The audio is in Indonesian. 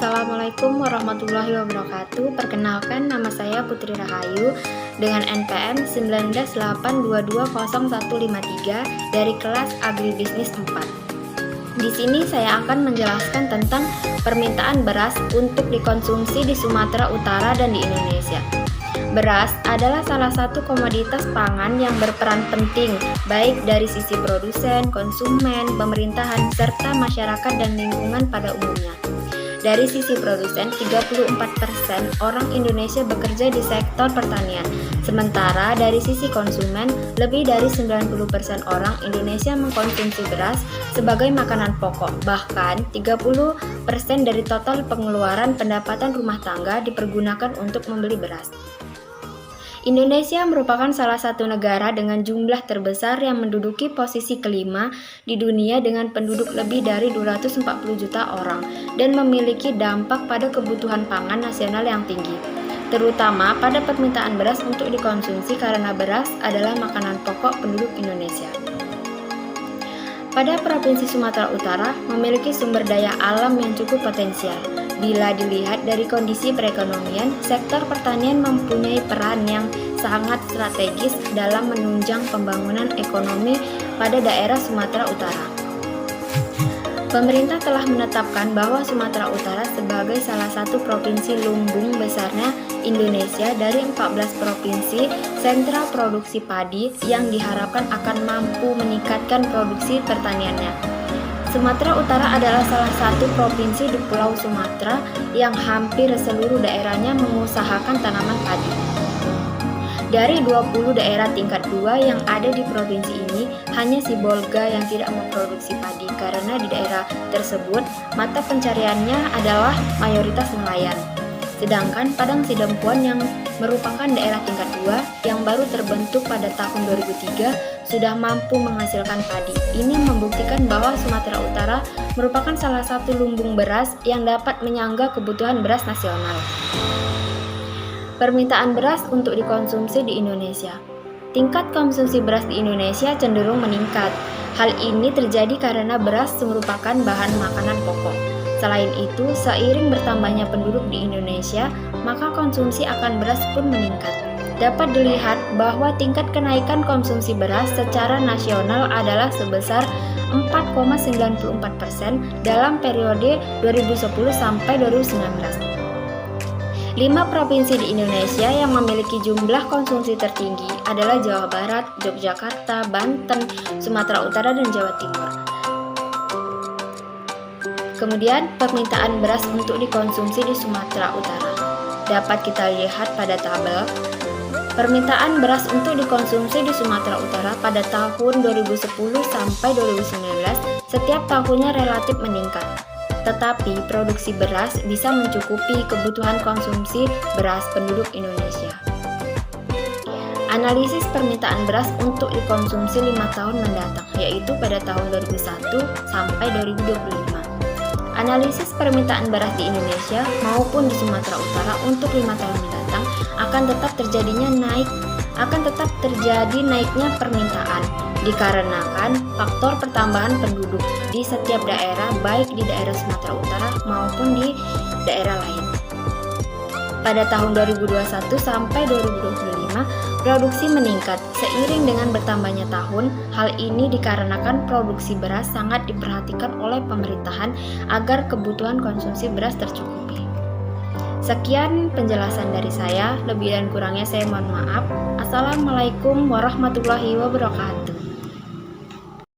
Assalamualaikum warahmatullahi wabarakatuh. Perkenalkan, nama saya Putri Rahayu dengan NPM 198220153 dari kelas Agribisnis 4. Di sini saya akan menjelaskan tentang permintaan beras untuk dikonsumsi di Sumatera Utara dan di Indonesia. Beras adalah salah satu komoditas pangan yang berperan penting baik dari sisi produsen, konsumen, pemerintahan, serta masyarakat dan lingkungan pada umumnya. Dari sisi produsen, 34% orang Indonesia bekerja di sektor pertanian. Sementara dari sisi konsumen, lebih dari 90% orang Indonesia mengkonsumsi beras sebagai makanan pokok. Bahkan, 30% dari total pengeluaran pendapatan rumah tangga dipergunakan untuk membeli beras. Indonesia merupakan salah satu negara dengan jumlah terbesar yang menduduki posisi kelima di dunia dengan penduduk lebih dari 240 juta orang dan memiliki dampak pada kebutuhan pangan nasional yang tinggi, terutama pada permintaan beras untuk dikonsumsi karena beras adalah makanan pokok penduduk Indonesia. Pada Provinsi Sumatera Utara memiliki sumber daya alam yang cukup potensial. Bila dilihat dari kondisi perekonomian, sektor pertanian mempunyai peran yang sangat strategis dalam menunjang pembangunan ekonomi pada daerah Sumatera Utara. Pemerintah telah menetapkan bahwa Sumatera Utara sebagai salah satu provinsi lumbung besarnya Indonesia dari 14 provinsi sentra produksi padi yang diharapkan akan mampu meningkatkan produksi pertaniannya. Sumatera Utara adalah salah satu provinsi di Pulau Sumatera yang hampir seluruh daerahnya mengusahakan tanaman padi. Dari 20 daerah tingkat 2 yang ada di provinsi ini, hanya Sibolga yang tidak memproduksi padi karena di daerah tersebut mata pencariannya adalah mayoritas nelayan. Sedangkan Padang Sidempuan yang merupakan daerah tingkat 2 yang baru terbentuk pada tahun 2003 sudah mampu menghasilkan padi. Ini membuktikan bahwa Sumatera Utara merupakan salah satu lumbung beras yang dapat menyangga kebutuhan beras nasional. Permintaan beras untuk dikonsumsi di Indonesia. Tingkat konsumsi beras di Indonesia cenderung meningkat. Hal ini terjadi karena beras merupakan bahan makanan pokok. Selain itu, seiring bertambahnya penduduk di Indonesia, maka konsumsi akan beras pun meningkat. Dapat dilihat bahwa tingkat kenaikan konsumsi beras secara nasional adalah sebesar 4,94% dalam periode 2010 sampai 2019. 5 provinsi di Indonesia yang memiliki jumlah konsumsi tertinggi adalah Jawa Barat, Yogyakarta, Banten, Sumatera Utara, dan Jawa Timur. Kemudian, permintaan beras untuk dikonsumsi di Sumatera Utara. Dapat kita lihat pada tabel. Permintaan beras untuk dikonsumsi di Sumatera Utara pada tahun 2010 sampai 2019 setiap tahunnya relatif meningkat. Tetapi produksi beras bisa mencukupi kebutuhan konsumsi beras penduduk Indonesia. Analisis permintaan beras untuk dikonsumsi 5 tahun mendatang, yaitu pada tahun 2001 sampai 2025. Analisis permintaan beras di Indonesia maupun di Sumatera Utara untuk 5 tahun mendatang akan tetap terjadi naiknya permintaan dikarenakan faktor pertambahan penduduk di setiap daerah baik di daerah Sumatera Utara maupun di daerah lain. Pada tahun 2021 sampai 2025, produksi meningkat seiring dengan bertambahnya tahun. Hal ini dikarenakan produksi beras sangat diperhatikan oleh pemerintahan agar kebutuhan konsumsi beras tercukupi. Sekian penjelasan dari saya, lebih dan kurangnya saya mohon maaf. Assalamualaikum warahmatullahi wabarakatuh.